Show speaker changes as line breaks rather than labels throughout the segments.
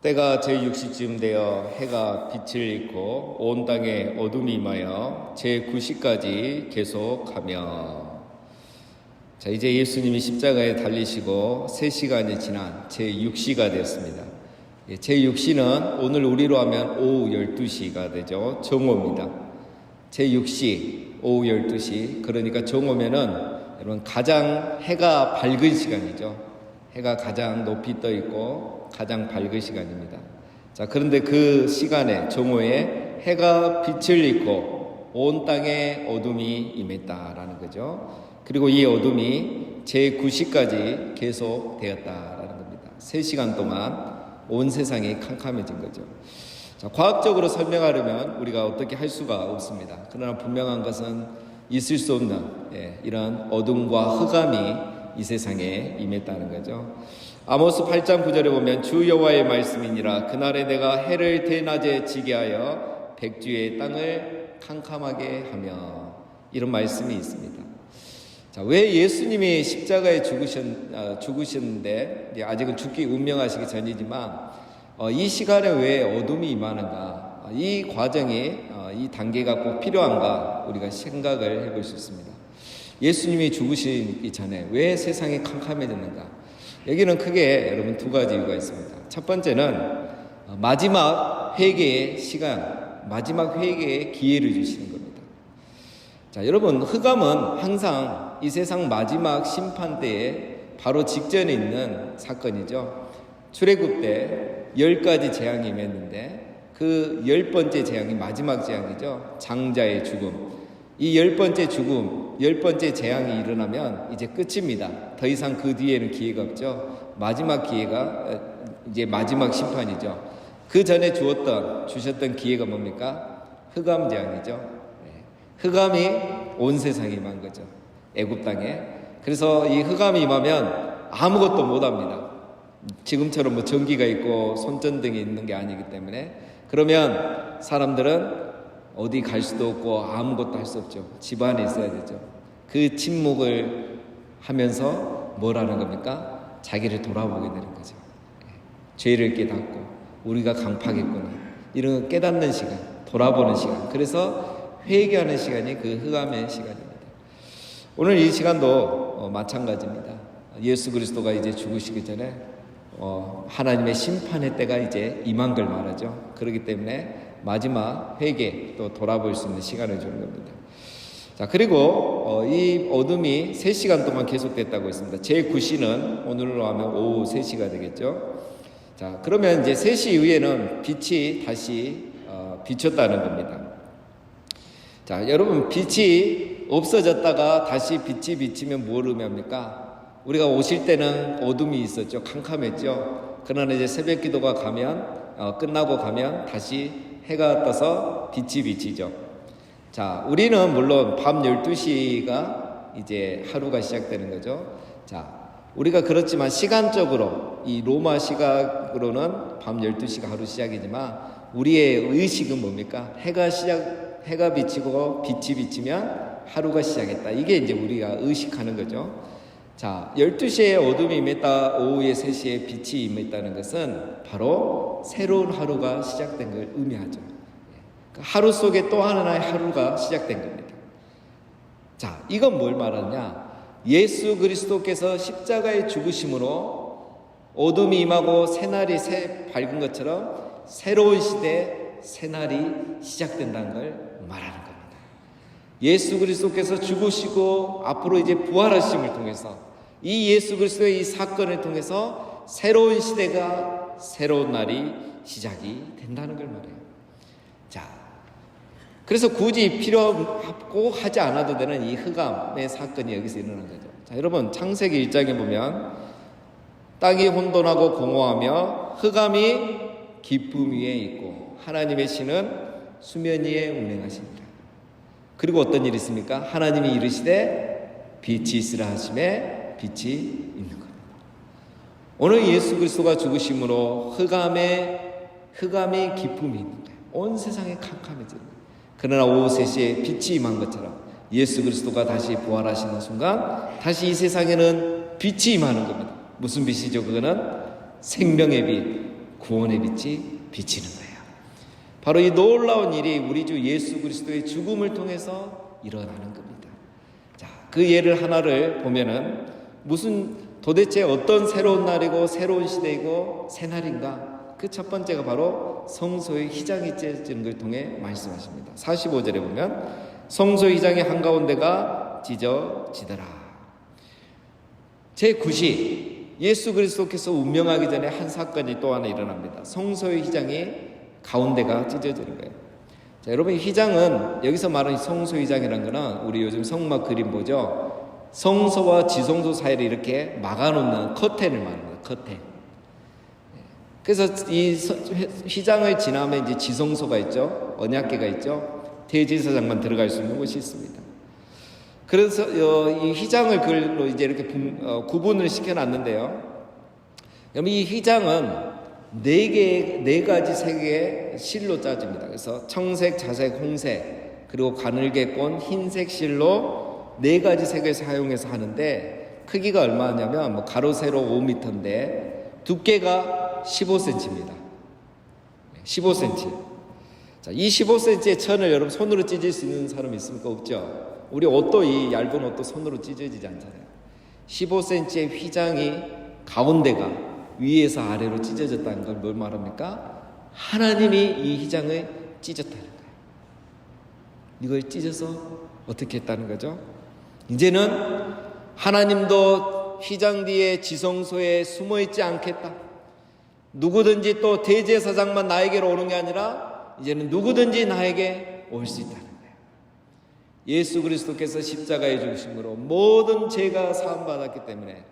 때가 제6시쯤 되어 해가 빛을 잃고 온 땅에 어둠이 임하여 제9시까지 계속하며, 자, 이제 예수님이 십자가에 달리시고 3시간이 지난 제6시가 되었습니다. 제6시는 오늘 우리로 하면 오후 12시가 되죠. 정오입니다. 제6시 오후 12시, 그러니까 정오면은 여러분 가장 해가 밝은 시간이죠. 해가 가장 높이 떠 있고 가장 밝은 시간입니다. 자, 그런데 그 시간에 정오에 해가 빛을 잃고 온 땅에 어둠이 임했다라는 거죠. 그리고 이 어둠이 제9시까지 계속 되었다라는 겁니다. 3시간 동안 온 세상이 캄캄해진 거죠. 자, 과학적으로 설명하려면 우리가 어떻게 할 수가 없습니다. 그러나 분명한 것은 있을 수 없는 이런 어둠과 흑암이 이 세상에 임했다는 거죠. 아모스 8장 9절에 보면 주 여호와의 말씀이니라 그날에 내가 해를 대낮에 지게 하여 백주의 땅을 캄캄하게 하며, 이런 말씀이 있습니다. 자, 왜 예수님이 십자가에 죽으셨는데 아직은 죽기 운명하시기 전이지만 이 시간에 왜 어둠이 임하는가, 이 과정이 이 단계가 꼭 필요한가 우리가 생각을 해볼 수 있습니다. 예수님이 죽으시기 전에 왜 세상이 캄캄해졌는가? 여기는 크게 여러분 두 가지 이유가 있습니다. 첫 번째는 마지막 회개의 시간, 마지막 회개의 기회를 주시는 겁니다. 자, 여러분, 흑암은 항상 이 세상 마지막 심판 때에 바로 직전에 있는 사건이죠. 출애굽 때 10가지 재앙이 임했는데 그 10번째 재앙이 마지막 재앙이죠. 장자의 죽음. 이 10번째 죽음, 10번째 재앙이 일어나면 이제 끝입니다. 더 이상 그 뒤에는 기회가 없죠. 마지막 기회가 이제 마지막 심판이죠. 그 전에 주셨던 기회가 뭡니까? 흑암 재앙이죠. 흑암이 온 세상에 임한 거죠. 애굽 땅에. 그래서 이 흑암이 임하면 아무것도 못 합니다. 지금처럼 뭐 전기가 있고 손전등이 있는 게 아니기 때문에. 그러면 사람들은 어디 갈 수도 없고 아무것도 할 수 없죠. 집 안에 있어야 되죠. 그 침묵을 하면서 뭘 하는 겁니까? 자기를 돌아보게 되는 거죠. 죄를 깨닫고 우리가 강팍했구나, 이런 거 깨닫는 시간, 돌아보는 시간. 그래서 회개하는 시간이 그 흑암의 시간입니다. 오늘 이 시간도 마찬가지입니다. 예수 그리스도가 이제 죽으시기 전에 하나님의 심판의 때가 이제 임한 걸 말하죠. 그렇기 때문에 마지막 회개, 또 돌아볼 수 있는 시간을 주는 겁니다. 자, 그리고 이 어둠이 3시간 동안 계속됐다고 했습니다. 제9시는 오늘로 하면 오후 3시가 되겠죠. 자, 그러면 이제 3시 이후에는 빛이 다시 비쳤다는 겁니다. 자, 여러분, 빛이 없어졌다가 다시 빛이 비치면 뭘 의미합니까? 우리가 오실 때는 어둠이 있었죠. 캄캄했죠. 그러나 이제 새벽 기도가 끝나고 가면 다시 해가 떠서 빛이 비치죠. 자, 우리는 물론 밤 12시가 이제 하루가 시작되는 거죠. 자, 우리가 그렇지만 시간적으로 이 로마 시각으로는 밤 12시가 하루 시작이지만 우리의 의식은 뭡니까? 해가 비치고 빛이 비치면 하루가 시작했다. 이게 이제 우리가 의식하는 거죠. 자, 12시에 어둠이 임했다, 오후에 3시에 빛이 임했다는 것은 바로 새로운 하루가 시작된 걸 의미하죠. 하루 속에 또 하나의 하루가 시작된 겁니다. 자, 이건 뭘 말하느냐? 예수 그리스도께서 십자가에 죽으심으로 어둠이 임하고 새날이 밝은 것처럼 새로운 시대, 새날이 시작된다는 걸 말하는 겁니다. 예수 그리스도께서 죽으시고 앞으로 이제 부활하심을 통해서 이 예수 그리스도의 이 사건을 통해서 새로운 시대가, 새로운 날이 시작이 된다는 걸 말해요. 자, 그래서 굳이 필요하고 하지 않아도 되는 이 흑암의 사건이 여기서 일어난 거죠. 자, 여러분, 창세기 1장에 보면 땅이 혼돈하고 공허하며 흑암이 깊음 위에 있고 하나님의 신은 수면 위에 운행하십니다. 그리고 어떤 일이 있습니까? 하나님이 이르시되 빛이 있으라 하심에 빛이 있는 겁니다. 오늘 예수 그리스도가 죽으심으로 흑암이 깊음이 있는 거예요. 온 세상에 캄캄해지는 거예요. 그러나 오후 3시에 빛이 임한 것처럼 예수 그리스도가 다시 부활하시는 순간 다시 이 세상에는 빛이 임하는 겁니다. 무슨 빛이죠? 그거는 생명의 빛, 구원의 빛이 비치는 거예요. 바로 이 놀라운 일이 우리 주 예수 그리스도의 죽음을 통해서 일어나는 겁니다. 자, 그 예를 하나를 보면은 도대체 어떤 새로운 날이고 새로운 시대이고 새날인가? 그 첫 번째가 바로 성소의 휘장이 찢어지는 걸 통해 말씀하십니다. 45절에 보면 성소의 휘장의 한가운데가 찢어지더라. 제9시 예수 그리스도께서 운명하기 전에 한 사건이 또 하나 일어납니다. 성소의 휘장이 가운데가 찢어지는 거예요. 자, 여러분, 이 휘장은 여기서 말하는 성소 휘장이라는 거는 우리 요즘 성막 그림 보죠. 성소와 지성소 사이를 이렇게 막아놓는 커튼을 말합니다. 커튼. 그래서 이 휘장을 지나면 이제 지성소가 있죠. 언약궤가 있죠. 대제사장만 들어갈 수 있는 곳이 있습니다. 그래서 이 휘장을 글로 이제 이렇게 구분을 시켜놨는데요. 그럼 이 휘장은 네 가지 색의 실로 짜집니다. 그래서 청색, 자색, 홍색, 그리고 가늘게꼰, 흰색 실로 네 가지 색을 사용해서 하는데 크기가 얼마냐면 가로 세로 5m인데 두께가 15cm입니다. 15cm. 자, 이 15cm의 천을 여러분 손으로 찢을 수 있는 사람 있습니까? 없죠. 우리 옷도 이 얇은 옷도 손으로 찢어지지 않잖아요. 15cm의 휘장이 가운데가 위에서 아래로 찢어졌다는 걸 뭘 말합니까? 하나님이 이 휘장을 찢었다는 거예요. 이걸 찢어서 어떻게 했다는 거죠? 이제는 하나님도 휘장 뒤에 지성소에 숨어있지 않겠다. 누구든지 또 대제사장만 나에게로 오는 게 아니라 이제는 누구든지 나에게 올 수 있다는 거예요. 예수 그리스도께서 십자가에 죽으심으로 모든 죄가 사함받았기 때문에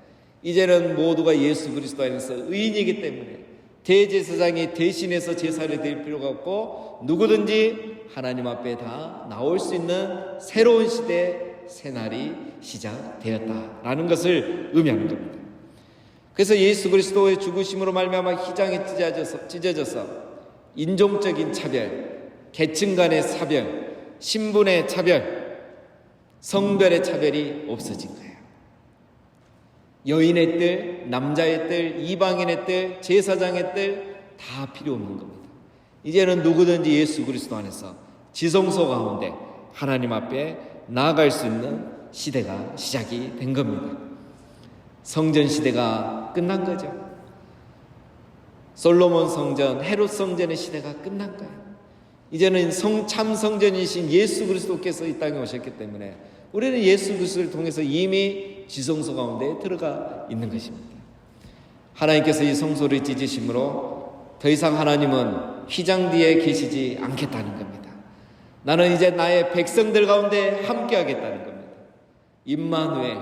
이제는 모두가 예수 그리스도 안에서 의인이기 때문에 대제사장이 대신해서 제사를 드릴 필요가 없고 누구든지 하나님 앞에 다 나올 수 있는 새로운 시대 새날이 시작되었다라는 것을 의미하는 겁니다. 그래서 예수 그리스도의 죽으심으로 말미암아 휘장이 찢어져서 인종적인 차별, 계층 간의 차별, 신분의 차별, 성별의 차별이 없어진 거예요. 여인의 뜰, 남자의 뜰, 이방인의 뜰, 제사장의 뜰 다 필요 없는 겁니다. 이제는 누구든지 예수 그리스도 안에서 지성소 가운데 하나님 앞에 나아갈 수 있는 시대가 시작이 된 겁니다. 성전 시대가 끝난 거죠. 솔로몬 성전, 헤롯 성전의 시대가 끝난 거예요. 이제는 참 성전이신 예수 그리스도께서 이 땅에 오셨기 때문에 우리는 예수 그리스도를 통해서 이미 지성소 가운데 들어가 있는 것입니다. 하나님께서 이 성소를 찢으심으로 더 이상 하나님은 휘장 뒤에 계시지 않겠다는 겁니다. 나는 이제 나의 백성들 가운데 함께 하겠다는 겁니다. 임마누엘,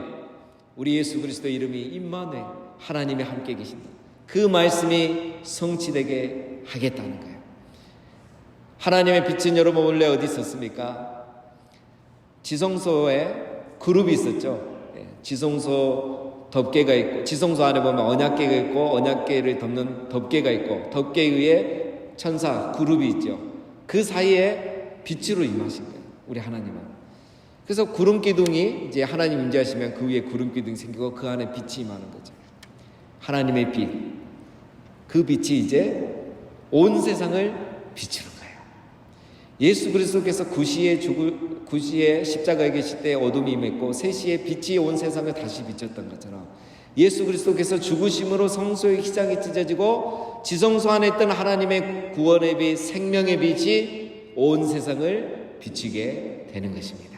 우리 예수 그리스도의 이름이 임마누엘, 하나님이 함께 계신다. 그 말씀이 성취되게 하겠다는 거예요. 하나님의 빛은 여러분 원래 어디 있었습니까? 지성소에 그룹이 있었죠. 지성소 덮개가 있고, 지성소 안에 보면 언약궤가 있고, 언약궤를 덮는 덮개가 있고, 덮개 위에 천사 그룹이 있죠. 그 사이에 빛으로 임하신 거예요, 우리 하나님은. 그래서 구름 기둥이 이제 하나님 임재하시면 그 위에 구름 기둥이 생기고 그 안에 빛이 임하는 거죠. 하나님의 빛, 그 빛이 이제 온 세상을 비추는 거예요. 예수 그리스도께서 9시에 십자가에 계실 때 어둠이 임했고 3시에 빛이 온 세상을 다시 비췄던 것처럼 예수 그리스도께서 죽으심으로 성소의 휘장이 찢어지고 지성소 안에 있던 하나님의 구원의 빛, 생명의 빛이 온 세상을 비추게 되는 것입니다.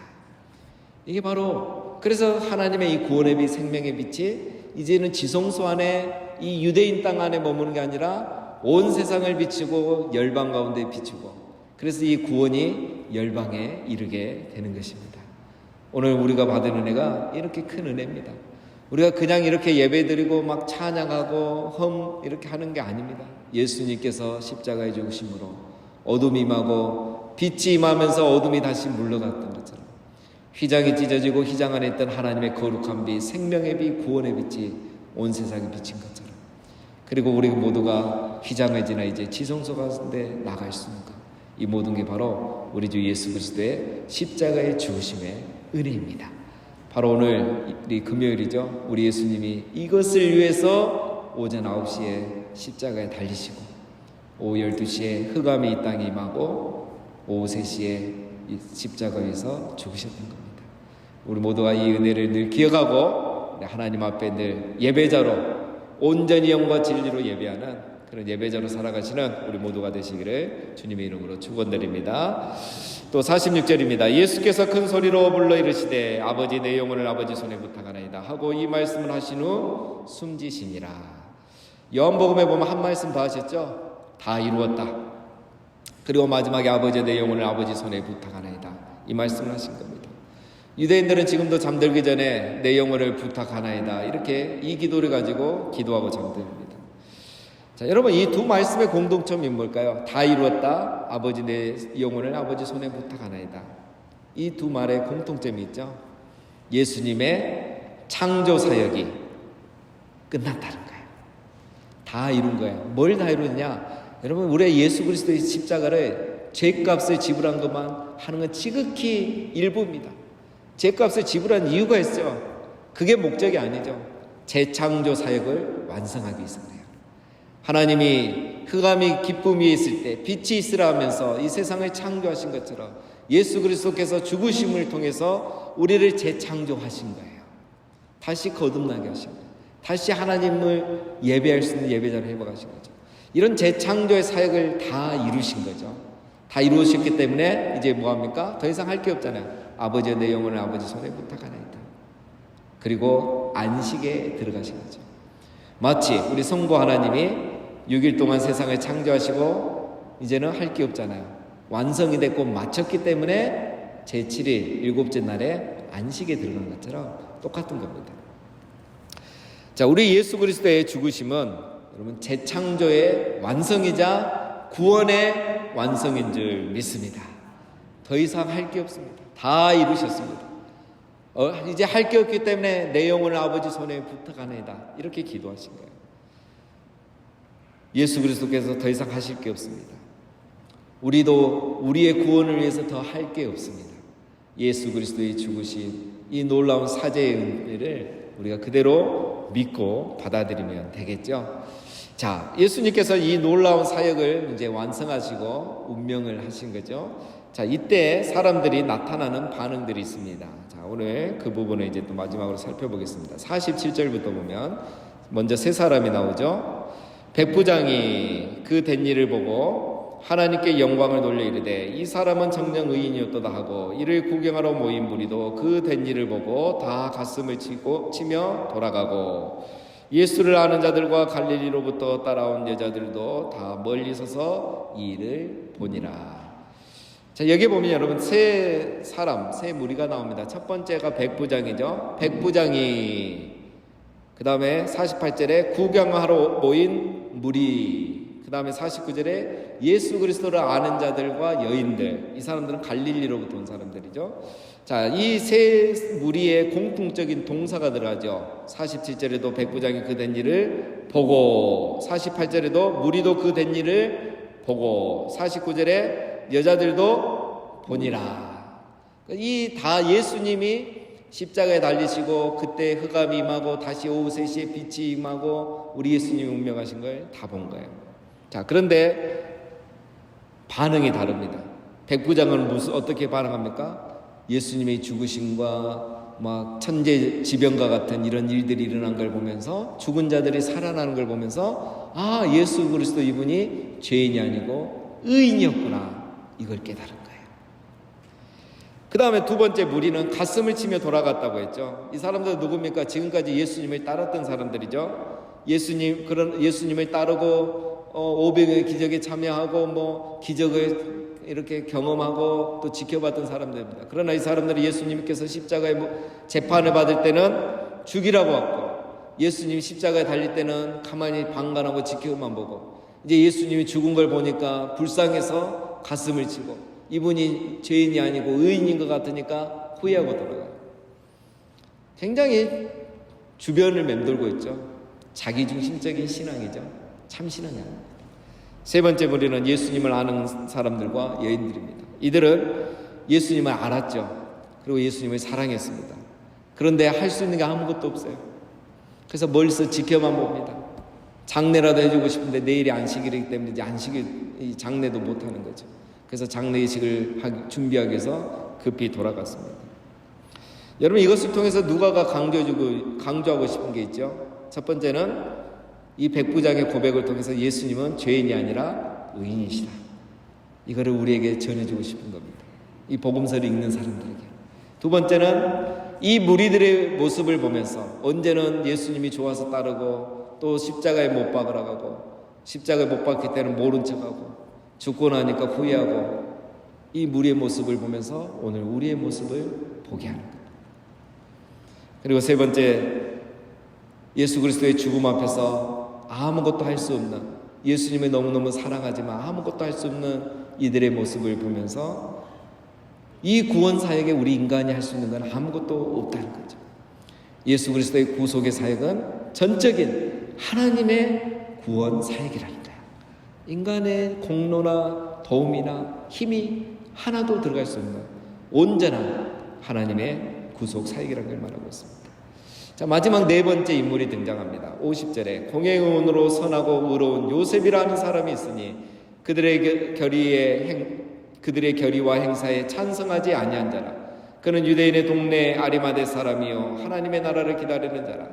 이게 바로 그래서 하나님의 이 구원의 빛, 생명의 빛이 이제는 지성소 안에 이 유대인 땅 안에 머무는 게 아니라 온 세상을 비추고 열방 가운데 비추고 그래서 이 구원이 열방에 이르게 되는 것입니다. 오늘 우리가 받은 은혜가 이렇게 큰 은혜입니다. 우리가 그냥 이렇게 예배드리고 막 찬양하고 이렇게 하는 게 아닙니다. 예수님께서 십자가에 죽으심으로 어둠이 임하고 빛이 임하면서 어둠이 다시 물러갔던 것처럼 휘장이 찢어지고 휘장 안에 있던 하나님의 거룩한 빛, 생명의 빛, 구원의 빛이 온 세상에 비친 것처럼 그리고 우리 모두가 휘장을 지나 이제 지성소 가운데 나갈 수 있는 것, 이 모든 게 바로 우리 주 예수 그리스도의 십자가의 죽으심의 은혜입니다. 바로 오늘 이 금요일이죠. 우리 예수님이 이것을 위해서 오전 9시에 십자가에 달리시고 오후 12시에 흑암이 이 땅에 임하고 오후 3시에 이 십자가 위에서 죽으셨던 겁니다. 우리 모두가 이 은혜를 늘 기억하고 하나님 앞에 늘 예배자로 온전히 영과 진리로 예배하는 그런 예배자로 살아가시는 우리 모두가 되시기를 주님의 이름으로 축원드립니다. 또 46절입니다. 예수께서 큰 소리로 불러 이르시되 아버지 내 영혼을 아버지 손에 부탁하나이다 하고 이 말씀을 하신 후 숨지시니라. 요한복음에 보면 한 말씀 더 하셨죠. 다 이루었다. 그리고 마지막에 아버지 내 영혼을 아버지 손에 부탁하나이다. 이 말씀을 하신 겁니다. 유대인들은 지금도 잠들기 전에 내 영혼을 부탁하나이다. 이렇게 이 기도를 가지고 기도하고 잠듭니다. 자, 여러분 이 두 말씀의 공통점이 뭘까요? 다 이루었다. 아버지 내 영혼을 아버지 손에 부탁하나이다. 이 두 말의 공통점이 있죠. 예수님의 창조 사역이 끝났다는 거예요. 다 이룬 거예요. 뭘 다 이루었냐? 여러분 우리의 예수 그리스도의 십자가를 죄값을 지불한 것만 하는 건 지극히 일부입니다. 죄값을 지불한 이유가 있죠. 그게 목적이 아니죠. 재창조 사역을 완성하기 위해서예요. 하나님이 흑암이 기쁨 위에 있을 때 빛이 있으라 하면서 이 세상을 창조하신 것처럼 예수 그리스도께서 죽으심을 통해서 우리를 재창조하신 거예요. 다시 거듭나게 하신 거예요. 다시 하나님을 예배할 수 있는 예배자로 해보가신 거죠. 이런 재창조의 사역을 다 이루신 거죠. 다 이루셨기 때문에 이제 뭐합니까? 더 이상 할 게 없잖아요. 아버지 내 영혼을 아버지 손에 부탁하나이다. 그리고 안식에 들어가신 거죠. 마치 우리 성부 하나님이 6일 동안 세상을 창조하시고 이제는 할 게 없잖아요. 완성이 됐고 마쳤기 때문에 제7일 일곱째 날에 안식에 들어간 것처럼 똑같은 겁니다. 자, 우리 예수 그리스도의 죽으심은 여러분 재창조의 완성이자 구원의 완성인 줄 믿습니다. 더 이상 할 게 없습니다. 다 이루셨습니다. 이제 할 게 없기 때문에 내 영혼을 아버지 손에 부탁하나이다. 이렇게 기도하신 거예요. 예수 그리스도께서 더 이상 하실 게 없습니다. 우리도 우리의 구원을 위해서 더 할 게 없습니다. 예수 그리스도의 죽으신 이 놀라운 사죄의 은혜를 우리가 그대로 믿고 받아들이면 되겠죠. 자, 예수님께서 이 놀라운 사역을 이제 완성하시고 운명을 하신 거죠. 자, 이때 사람들이 나타나는 반응들이 있습니다. 자, 오늘 그 부분을 이제 또 마지막으로 살펴보겠습니다. 47절부터 보면 먼저 세 사람이 나오죠. 백부장이 그 된 일을 보고 하나님께 영광을 돌려 이르되 이 사람은 정녕 의인이었도다 하고 이를 구경하러 모인 무리도 그 된 일을 보고 다 가슴을 치며 돌아가고 예수를 아는 자들과 갈릴리로부터 따라온 여자들도 다 멀리 서서 이 일을 보니라. 자, 여기 보면 여러분 세 무리가 나옵니다. 첫 번째가 백부장이죠. 백부장이, 그 다음에 48절에 구경하러 모인 무리, 그 다음에 49절에 예수 그리스도를 아는 자들과 여인들. 이 사람들은 갈릴리로부터 온 사람들이죠. 자, 이 세 무리의 공통적인 동사가 들어가죠. 47절에도 백부장이 그 된 일을 보고, 48절에도 무리도 그 된 일을 보고, 49절에 여자들도 보니라. 이 다 예수님이 십자가에 달리시고 그때 흑암이 임하고 다시 오후 3시에 빛이 임하고 우리 예수님이 운명하신 걸 다 본 거예요. 자, 그런데 반응이 다릅니다. 백부장은 어떻게 반응합니까? 예수님의 죽으심과 막 천재지변과 같은 이런 일들이 일어난 걸 보면서, 죽은 자들이 살아나는 걸 보면서, 아, 예수 그리스도 이분이 죄인이 아니고 의인이었구나, 이걸 깨달은 거예요. 그 다음에 두 번째 무리는 가슴을 치며 돌아갔다고 했죠. 이 사람들은 누굽니까? 지금까지 예수님을 따랐던 사람들이죠. 예수님을 따르고 500의 기적에 참여하고 뭐 기적을 이렇게 경험하고 또 지켜봤던 사람들입니다. 그러나 이 사람들이 예수님께서 십자가에 재판을 받을 때는 죽이라고 하고, 예수님이 십자가에 달릴 때는 가만히 방관하고 지켜만 보고, 이제 예수님이 죽은 걸 보니까 불쌍해서 가슴을 치고, 이분이 죄인이 아니고 의인인 것 같으니까 후회하고 돌아가요. 굉장히 주변을 맴돌고 있죠. 자기중심적인 신앙이죠. 참 신앙이 아닙니다. 세 번째 무리는 예수님을 아는 사람들과 여인들입니다. 이들은 예수님을 알았죠. 그리고 예수님을 사랑했습니다. 그런데 할 수 있는 게 아무것도 없어요. 그래서 멀리서 지켜만 봅니다. 장례라도 해주고 싶은데 내일이 안식일이기 때문에 이제 이 장례도 못하는 거죠. 그래서 장례식을 준비하기 위해서 급히 돌아갔습니다. 여러분, 이것을 통해서 누가가 강조하고 싶은 게 있죠. 첫 번째는 이 백부장의 고백을 통해서 예수님은 죄인이 아니라 의인이시다. 이거를 우리에게 전해주고 싶은 겁니다. 이 복음서를 읽는 사람들에게. 두 번째는 이 무리들의 모습을 보면서 언제는 예수님이 좋아서 따르고 또 십자가에 못 박으라고 십자가에 못 박힐 때는 모른 척하고 죽고 나니까 후회하고 이 무리의 모습을 보면서 오늘 우리의 모습을 보게 하는 겁니다. 그리고 세 번째, 예수 그리스도의 죽음 앞에서 아무것도 할 수 없는, 예수님을 너무너무 사랑하지만 아무것도 할 수 없는 이들의 모습을 보면서 이 구원 사역에 우리 인간이 할 수 있는 건 아무것도 없다는 거죠. 예수 그리스도의 구속의 사역은 전적인 하나님의 구원 사역이라는 거예요. 인간의 공로나 도움이나 힘이 하나도 들어갈 수 없는 온전한 하나님의 구속 사역이라는 걸 말하고 있습니다. 자, 마지막 네 번째 인물이 등장합니다. 50절에 공의 의원으로 선하고 의로운 요셉이라는 사람이 있으니 그들의 결의와 행사에 찬성하지 아니한 자라. 그는 유대인의 동네 아리마대 사람이요 하나님의 나라를 기다리는 자라.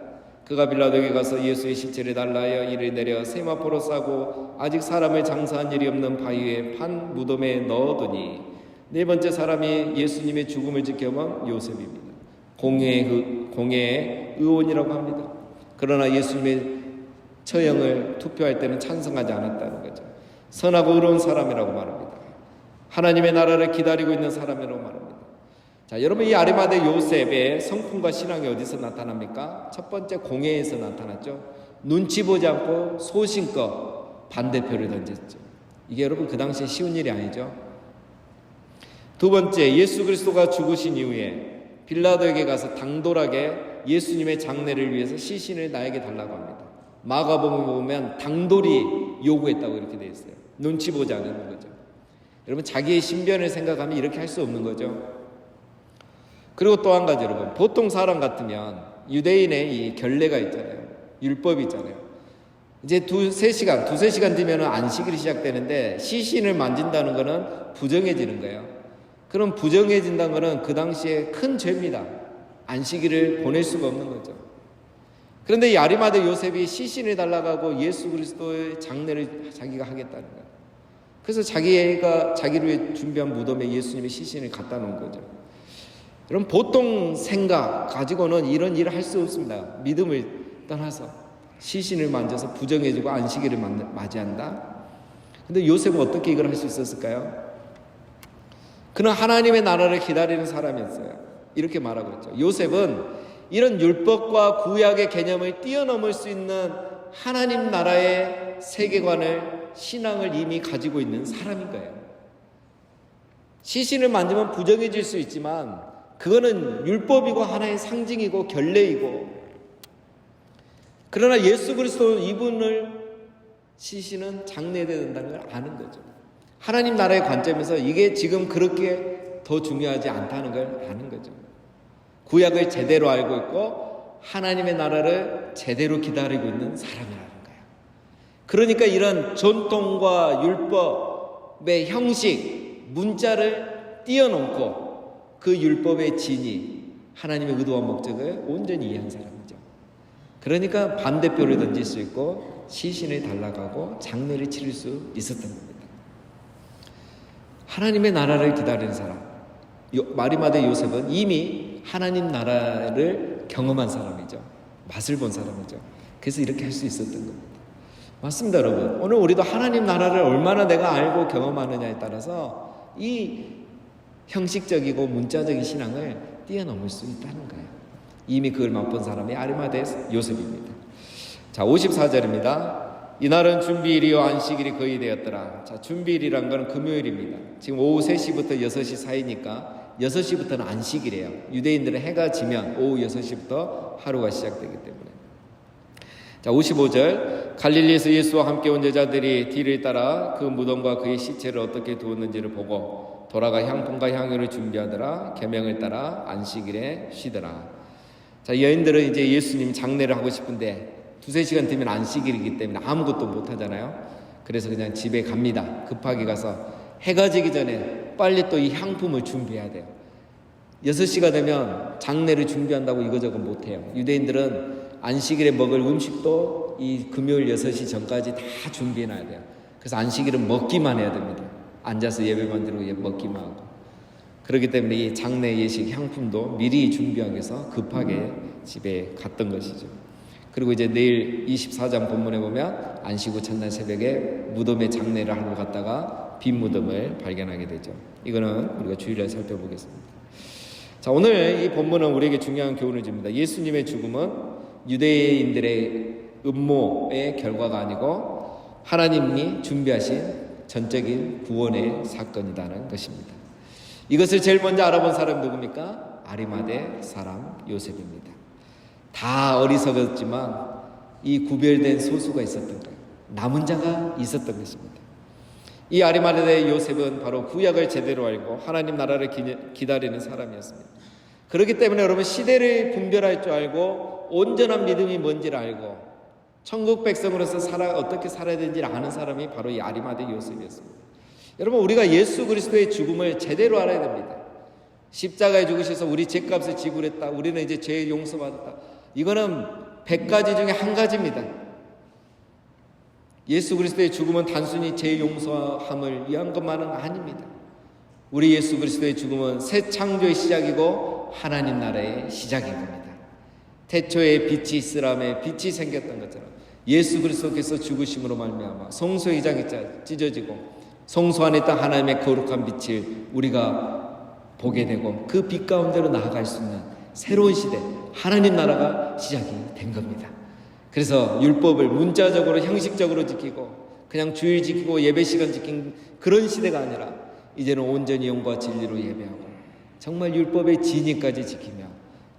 그가 빌라도에게 가서 예수의 시체를 달라 하여 이를 내려 세마포로 싸고 아직 사람을 장사한 일이 없는 바위에 판 무덤에 넣어두니. 네 번째 사람이 예수님의 죽음을 지켜본 요셉입니다. 공의의 의원이라고 합니다. 그러나 예수님의 처형을 투표할 때는 찬성하지 않았다는 거죠. 선하고 의로운 사람이라고 말합니다. 하나님의 나라를 기다리고 있는 사람이라고 말합니다. 자, 여러분, 이 아리마대 요셉의 성품과 신앙이 어디서 나타납니까? 첫 번째, 공회에서 나타났죠. 눈치 보지 않고 소신껏 반대표를 던졌죠. 이게 여러분 그 당시에 쉬운 일이 아니죠. 두 번째, 예수 그리스도가 죽으신 이후에 빌라도에게 가서 당돌하게 예수님의 장례를 위해서 시신을 나에게 달라고 합니다. 마가복음에 보면 당돌이 요구했다고 이렇게 되어 있어요. 눈치 보지 않는 거죠. 여러분, 자기의 신변을 생각하면 이렇게 할 수 없는 거죠. 그리고 또 한 가지, 여러분, 보통 사람 같으면 유대인의 이 결례가 있잖아요. 율법이 있잖아요. 이제 두세 시간 뒤면 안식일이 시작되는데 시신을 만진다는 거는 부정해지는 거예요. 그럼 부정해진다는 거는 그 당시에 큰 죄입니다. 안식일을 보낼 수가 없는 거죠. 그런데 이 아리마대 요셉이 시신을 달라가고 예수 그리스도의 장례를 자기가 하겠다는 거예요. 그래서 자기를 위해 준비한 무덤에 예수님의 시신을 갖다 놓은 거죠. 여러분, 보통 생각 가지고는 이런 일을 할 수 없습니다. 믿음을 떠나서 시신을 만져서 부정해지고 안식일을 맞이한다. 근데 요셉은 어떻게 이걸 할 수 있었을까요? 그는 하나님의 나라를 기다리는 사람이었어요. 이렇게 말하고 있죠. 요셉은 이런 율법과 구약의 개념을 뛰어넘을 수 있는 하나님 나라의 세계관을, 신앙을 이미 가지고 있는 사람인 거예요. 시신을 만지면 부정해질 수 있지만 그거는 율법이고 하나의 상징이고 결례이고, 그러나 예수 그리스도 이분을 시신은 장례해야 된다는 걸 아는 거죠. 하나님 나라의 관점에서 이게 지금 그렇게 더 중요하지 않다는 걸 아는 거죠. 구약을 제대로 알고 있고 하나님의 나라를 제대로 기다리고 있는 사람이라는 거예요. 그러니까 이런 전통과 율법의 형식, 문자를 뛰어넘고 그 율법의 진이 하나님의 의도와 목적을 온전히 이해한 사람이죠. 그러니까 반대표를 던질 수 있고 시신을 달라가고 장례를 치를 수 있었던 겁니다. 하나님의 나라를 기다리는 사람, 아리마대 요셉은 이미 하나님 나라를 경험한 사람이죠. 맛을 본 사람이죠. 그래서 이렇게 할 수 있었던 겁니다. 맞습니다, 여러분. 오늘 우리도 하나님 나라를 얼마나 내가 알고 경험하느냐에 따라서 이 형식적이고 문자적인 신앙을 뛰어넘을 수 있다는 거예요. 이미 그걸 맛본 사람이 아리마대 요셉입니다. 자, 54절입니다. 이날은 준비일이요 안식일이 거의 되었더라. 자, 준비일이란 건 금요일입니다. 지금 오후 3시부터 6시 사이니까 6시부터는 안식일이에요. 유대인들은 해가 지면 오후 6시부터 하루가 시작되기 때문에. 자, 55절. 갈릴리에서 예수와 함께 온 여자들이 뒤를 따라 그 무덤과 그의 시체를 어떻게 두었는지를 보고 돌아가 향품과 향유를 준비하더라. 계명을 따라 안식일에 쉬더라. 자, 여인들은 이제 예수님 장례를 하고 싶은데 두세 시간 되면 안식일이기 때문에 아무것도 못 하잖아요. 그래서 그냥 집에 갑니다. 급하게 가서 해가 지기 전에 빨리 또 이 향품을 준비해야 돼요. 6시가 되면 장례를 준비한다고 이거저거 못 해요. 유대인들은 안식일에 먹을 음식도 이 금요일 6시 전까지 다 준비해 놔야 돼요. 그래서 안식일은 먹기만 해야 됩니다. 앉아서 예배만 드리고 먹기만 하고. 그렇기 때문에 이 장례 예식 향품도 미리 준비하기 위해서 급하게 집에 갔던 것이죠. 그리고 이제 내일 24장 본문에 보면 안식 후 첫날 새벽에 무덤에 장례를 하러 갔다가 빈 무덤을 발견하게 되죠. 이거는 우리가 주일날 살펴보겠습니다. 자, 오늘 이 본문은 우리에게 중요한 교훈을 줍니다. 예수님의 죽음은 유대인들의 음모의 결과가 아니고 하나님이 준비하신 전적인 구원의 사건이라는 것입니다. 이것을 제일 먼저 알아본 사람 누굽니까? 아리마대 사람 요셉입니다. 다 어리석었지만 이 구별된 소수가 있었던 거예요. 남은 자가 있었던 것입니다. 이 아리마대 요셉은 바로 구약을 제대로 알고 하나님 나라를 기다리는 사람이었습니다. 그렇기 때문에 여러분 시대를 분별할 줄 알고 온전한 믿음이 뭔지를 알고 천국 백성으로서 어떻게 살아야 되는지를 아는 사람이 바로 이 아리마대 요셉이었습니다. 여러분 우리가 예수 그리스도의 죽음을 제대로 알아야 됩니다. 십자가에 죽으셔서 우리 죄값을 지불했다. 우리는 이제 죄 용서받았다. 이거는 100가지 중에 한 가지입니다. 예수 그리스도의 죽음은 단순히 죄 용서함을 위한 것만은 아닙니다. 우리 예수 그리스도의 죽음은 새 창조의 시작이고 하나님 나라의 시작인 겁니다. 태초에 빛이 있으라며 빛이 생겼던 것처럼 예수 그리스도께서 죽으심으로 말미암아 성소의 이장이 찢어지고 성소 안에 있던 하나님의 거룩한 빛을 우리가 보게 되고 그 빛 가운데로 나아갈 수 있는 새로운 시대, 하나님 나라가 시작이 된 겁니다. 그래서 율법을 문자적으로 형식적으로 지키고 그냥 주일 지키고 예배 시간 지킨 그런 시대가 아니라 이제는 온전히 영과 진리로 예배하고 정말 율법의 진리까지 지키며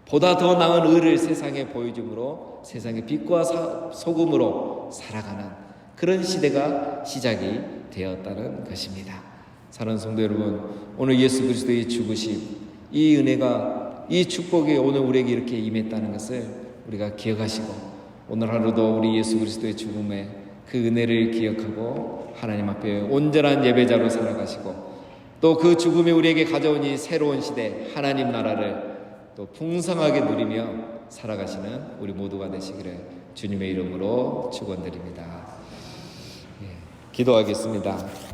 보다 더 나은 의를 세상에 보여줌으로 세상의 빛과 소금으로 살아가는 그런 시대가 시작이 되었다는 것입니다. 사랑하는 성도 여러분, 오늘 예수 그리스도의 죽으심, 이 은혜가, 이 축복이 오늘 우리에게 이렇게 임했다는 것을 우리가 기억하시고 오늘 하루도 우리 예수 그리스도의 죽음에 그 은혜를 기억하고 하나님 앞에 온전한 예배자로 살아가시고 또 그 죽음이 우리에게 가져온 이 새로운 시대 하나님 나라를 또 풍성하게 누리며 살아가시는 우리 모두가 되시기를 주님의 이름으로 축원드립니다. 기도하겠습니다.